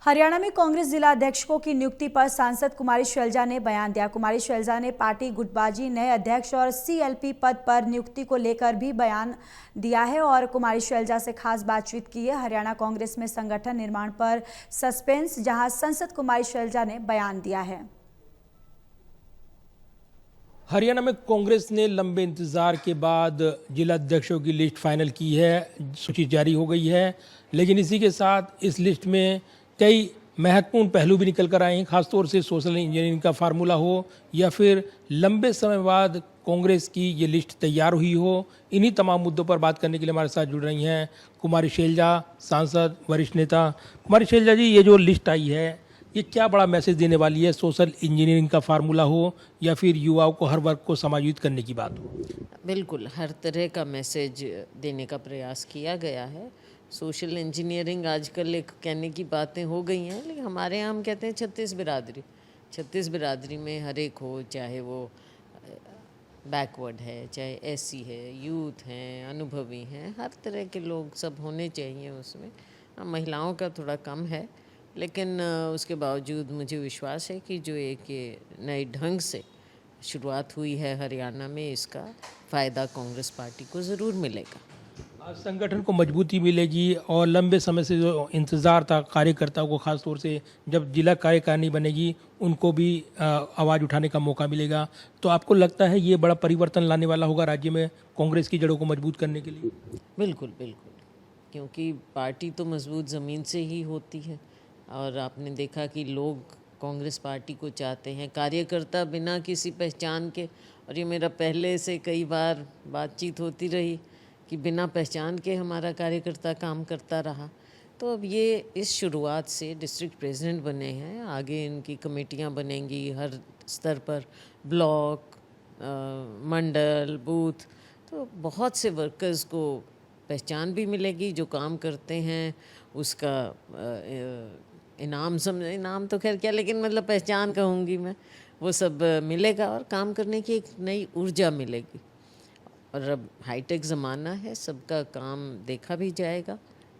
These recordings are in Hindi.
हरियाणा में कांग्रेस जिला अध्यक्षों की नियुक्ति पर सांसद कुमारी शैलजा ने बयान दिया। कुमारी शैलजा ने पार्टी गुटबाजी, नए अध्यक्ष और सीएलपी पद पर नियुक्ति को लेकर भी बयान दिया है और कुमारी शैलजा से खास बातचीत की है। हरियाणा कांग्रेस में संगठन निर्माण पर सस्पेंस, जहां सांसद कुमारी शैलजा ने बयान दिया है। हरियाणा में कांग्रेस ने लंबे इंतजार के बाद जिला अध्यक्षों की लिस्ट फाइनल की है, सूची जारी हो गई है। लेकिन इसी के साथ इस लिस्ट में कई महत्वपूर्ण पहलू भी निकल कर आए हैं, खासतौर से सोशल इंजीनियरिंग का फार्मूला हो या फिर लंबे समय बाद कांग्रेस की ये लिस्ट तैयार हुई हो। इन्हीं तमाम मुद्दों पर बात करने के लिए हमारे साथ जुड़ रही हैं कुमारी शैलजा, सांसद, वरिष्ठ नेता। कुमारी शैलजा जी, ये जो लिस्ट आई है, ये क्या बड़ा मैसेज देने वाली है? सोशल इंजीनियरिंग का फार्मूला हो या फिर युवाओं को, हर वर्ग को समायोजित करने की बात हो? बिल्कुल, हर तरह का मैसेज देने का प्रयास किया गया है। सोशल इंजीनियरिंग आजकल एक कहने की बातें हो गई हैं, लेकिन हमारे यहाँ हम कहते हैं 36 बिरादरी। 36 बिरादरी में हर एक हो, चाहे वो बैकवर्ड है, चाहे एससी है, यूथ हैं, अनुभवी हैं, हर तरह के लोग सब होने चाहिए उसमें। महिलाओं का थोड़ा कम है, लेकिन उसके बावजूद मुझे विश्वास है कि जो एक ये नए ढंग से शुरुआत हुई है हरियाणा में, इसका फ़ायदा कांग्रेस पार्टी को ज़रूर मिलेगा। संगठन को मजबूती मिलेगी और लंबे समय से जो इंतज़ार था कार्यकर्ताओं को, खास तौर से जब जिला कार्यकारिणी बनेगी उनको भी आवाज़ उठाने का मौका मिलेगा। तो आपको लगता है ये बड़ा परिवर्तन लाने वाला होगा राज्य में कांग्रेस की जड़ों को मजबूत करने के लिए? बिल्कुल बिल्कुल, क्योंकि पार्टी तो मजबूत ज़मीन से ही होती है और आपने देखा कि लोग कांग्रेस पार्टी को चाहते हैं, कार्यकर्ता बिना किसी पहचान के। और ये मेरा पहले से कई बार बातचीत होती रही कि बिना पहचान के हमारा कार्यकर्ता काम करता रहा। तो अब ये इस शुरुआत से डिस्ट्रिक्ट प्रेसिडेंट बने हैं, आगे इनकी कमेटियां बनेंगी हर स्तर पर, ब्लॉक, मंडल, बूथ। तो बहुत से वर्कर्स को पहचान भी मिलेगी, जो काम करते हैं उसका इनाम तो खैर क्या, लेकिन मतलब पहचान कहूँगी मैं, वो सब मिलेगा और काम करने की एक नई ऊर्जा मिलेगी। और अब हाईटेक ज़माना है, सबका काम देखा भी जाएगा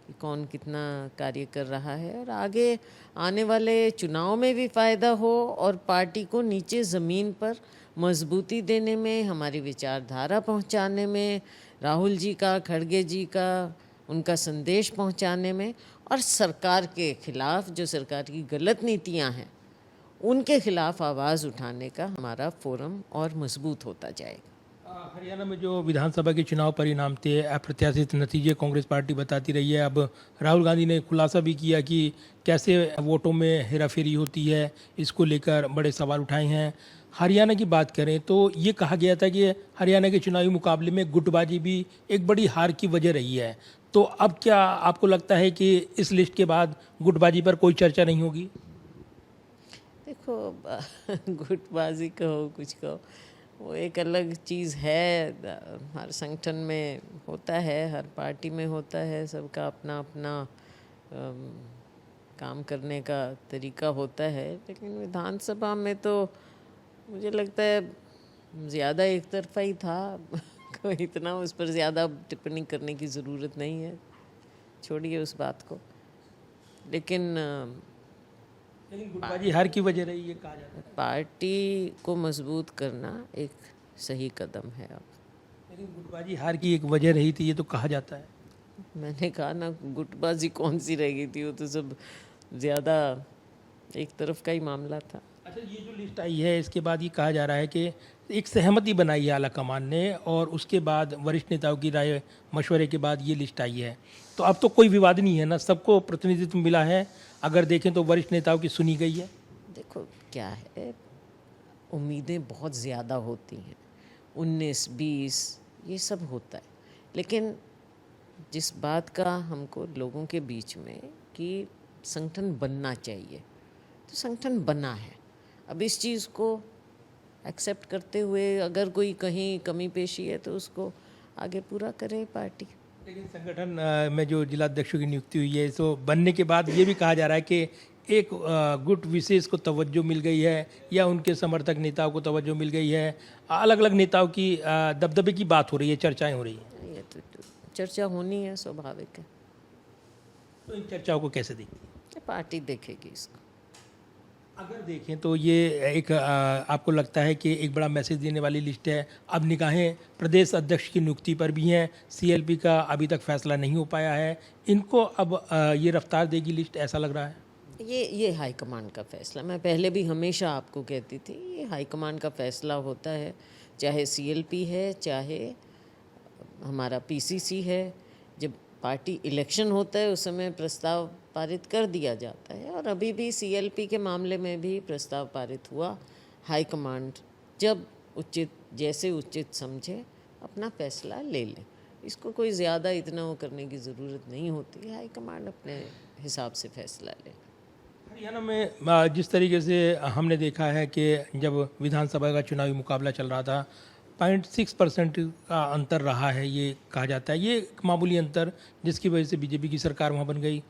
कि कौन कितना कार्य कर रहा है, और आगे आने वाले चुनाव में भी फ़ायदा हो और पार्टी को नीचे ज़मीन पर मजबूती देने में, हमारी विचारधारा पहुंचाने में, राहुल जी का, खड़गे जी का, उनका संदेश पहुंचाने में, और सरकार के खिलाफ जो सरकार की गलत नीतियां हैं उनके खिलाफ आवाज़ उठाने का हमारा फोरम और मजबूत होता जाएगा। हरियाणा में जो विधानसभा के चुनाव परिणाम थे, अप्रत्याशित नतीजे कांग्रेस पार्टी बताती रही है। अब राहुल गांधी ने खुलासा भी किया कि कैसे वोटों में हेराफेरी होती है, इसको लेकर बड़े सवाल उठाए हैं। हरियाणा की बात करें तो ये कहा गया था कि हरियाणा के चुनावी मुकाबले में गुटबाजी भी एक बड़ी हार की वजह रही है। तो अब क्या आपको लगता है कि इस लिस्ट के बाद गुटबाजी पर कोई चर्चा नहीं होगी? देखो, गुटबाजी कहो कुछ कहो, वो एक अलग चीज़ है। हर संगठन में होता है, हर पार्टी में होता है, सबका अपना अपना काम करने का तरीका होता है। लेकिन विधानसभा में तो मुझे लगता है ज़्यादा एक तरफा ही था। कोई इतना उस पर ज़्यादा टिप्पणी करने की ज़रूरत नहीं है, छोड़िए उस बात को। लेकिन गुटबाजी हार की वजह रही, ये कहा जाता है। पार्टी को मजबूत करना एक सही कदम है। अब लेकिन गुटबाजी हार की एक वजह रही थी, ये तो कहा जाता है। मैंने कहा ना, गुटबाजी कौन सी रह गई थी, वो तो सब ज़्यादा एक तरफ का ही मामला था। अच्छा, ये जो लिस्ट आई है इसके बाद ये कहा जा रहा है कि एक सहमति बनाई है आला कमान ने और उसके बाद वरिष्ठ नेताओं की राय मशवरे के बाद ये लिस्ट आई है। तो अब तो कोई विवाद नहीं है ना, सबको प्रतिनिधित्व मिला है। अगर देखें तो वरिष्ठ नेताओं की सुनी गई है। देखो क्या है, उम्मीदें बहुत ज़्यादा होती हैं, 19-20 ये सब होता है। लेकिन जिस बात का हमको लोगों के बीच में कि संगठन बनना चाहिए, तो संगठन बना है। अब इस चीज़ को एक्सेप्ट करते हुए अगर कोई कहीं कमी पेशी है तो उसको आगे पूरा करे पार्टी। लेकिन संगठन में जो जिला अध्यक्षों की नियुक्ति हुई है, तो बनने के बाद ये भी कहा जा रहा है कि एक गुट विशेष को तवज्जो मिल गई है या उनके समर्थक नेताओं को तवज्जो मिल गई है। अलग अलग नेताओं की दबदबे की बात हो रही है, चर्चाएं हो रही हैं। ये तो चर्चा होनी है, स्वाभाविक है। तो इन चर्चाओं को कैसे देखती हैं? पार्टी देखेगी इसको। अगर देखें तो ये एक आपको लगता है कि एक बड़ा मैसेज देने वाली लिस्ट है। अब निगाहें प्रदेश अध्यक्ष की नियुक्ति पर भी हैं। सीएलपी का अभी तक फैसला नहीं हो पाया है, इनको अब ये रफ्तार देगी लिस्ट, ऐसा लग रहा है। ये हाईकमांड का फैसला, मैं पहले भी हमेशा आपको कहती थी, ये हाईकमांड का फैसला होता है। चाहे सीएलपी है, चाहे हमारा पीसीसी है। जब पार्टी इलेक्शन होता है उस समय प्रस्ताव पारित कर दिया जाता है, और अभी भी सीएलपी के मामले में भी प्रस्ताव पारित हुआ। हाईकमांड जब जैसे उचित समझे अपना फैसला ले ले, इसको कोई ज़्यादा इतना वो करने की ज़रूरत नहीं होती है। हाईकमांड अपने हिसाब से फैसला ले। हरियाणा में जिस तरीके से हमने देखा है कि जब विधानसभा का चुनावी मुकाबला चल रहा था, 0.6% का अंतर रहा है, ये कहा जाता है। ये एक मामूली अंतर जिसकी वजह से बीजेपी की सरकार वहाँ बन गई।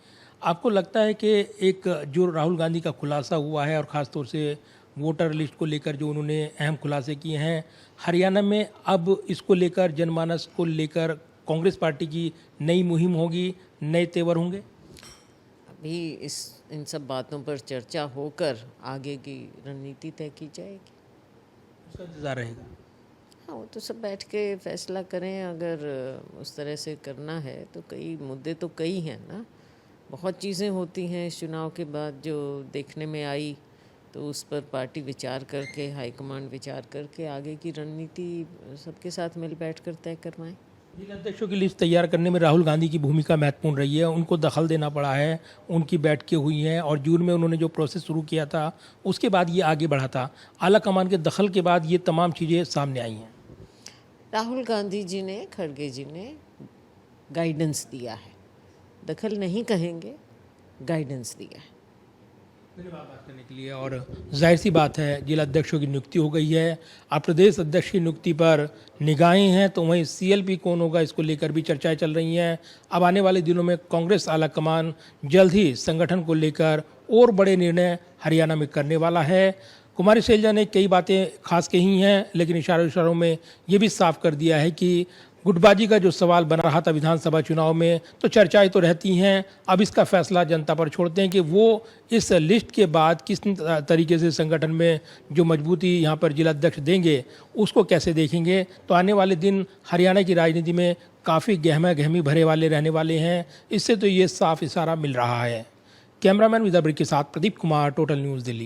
आपको लगता है कि एक जो राहुल गांधी का खुलासा हुआ है, और ख़ास तौर से वोटर लिस्ट को लेकर जो उन्होंने अहम खुलासे किए हैं, हरियाणा में अब इसको लेकर, जनमानस को लेकर कांग्रेस पार्टी की नई मुहिम होगी, नए तेवर होंगे? अभी इन सब बातों पर चर्चा होकर आगे की रणनीति तय की जाएगी। उसका इंतज़ार रहेगा। हाँ, वो तो सब बैठ के फैसला करें। अगर उस तरह से करना है तो कई मुद्दे तो कई हैं ना, बहुत चीज़ें होती हैं इस चुनाव के बाद जो देखने में आई, तो उस पर पार्टी विचार करके, हाईकमांड विचार करके आगे की रणनीति सबके साथ मिल बैठ कर तय करवाएं। जिला अध्यक्षों की लिस्ट तैयार करने में राहुल गांधी की भूमिका महत्वपूर्ण रही है। उनको दखल देना पड़ा है, उनकी बैठकें हुई हैं, और जून में उन्होंने जो प्रोसेस शुरू किया था उसके बाद ये आगे बढ़ा था। आला कमान के दखल के बाद ये तमाम चीज़ें सामने आई हैं। राहुल गांधी जी ने, खड़गे जी ने गाइडेंस दिया है, दखल नहीं कहेंगे, गाइडेंस दिया है। धन्यवाद बात करने के लिए। और जाहिर सी बात है, जिला अध्यक्षों की नियुक्ति हो गई है। अब प्रदेश अध्यक्ष की नियुक्ति पर निगाहें हैं, तो वहीं सीएलपी कौन होगा इसको लेकर भी चर्चाएं चल रही हैं। अब आने वाले दिनों में कांग्रेस आला कमान जल्द ही संगठन को लेकर और बड़े निर्णय हरियाणा में करने वाला है। कुमारी शैलजा ने कई बातें खास कही हैं, लेकिन इशारों में ये भी साफ कर दिया है कि गुटबाजी का जो सवाल बना रहा था विधानसभा चुनाव में, तो चर्चाएं तो रहती हैं। अब इसका फैसला जनता पर छोड़ते हैं कि वो इस लिस्ट के बाद किस तरीके से संगठन में जो मजबूती यहाँ पर जिला अध्यक्ष देंगे उसको कैसे देखेंगे। तो आने वाले दिन हरियाणा की राजनीति में काफ़ी गहमा गहमी भरे वाले रहने वाले हैं। इससे तो ये साफ इशारा मिल रहा है। कैमरामैन विदा ब्रिक के साथ प्रदीप कुमार, टोटल न्यूज़ दिल्ली।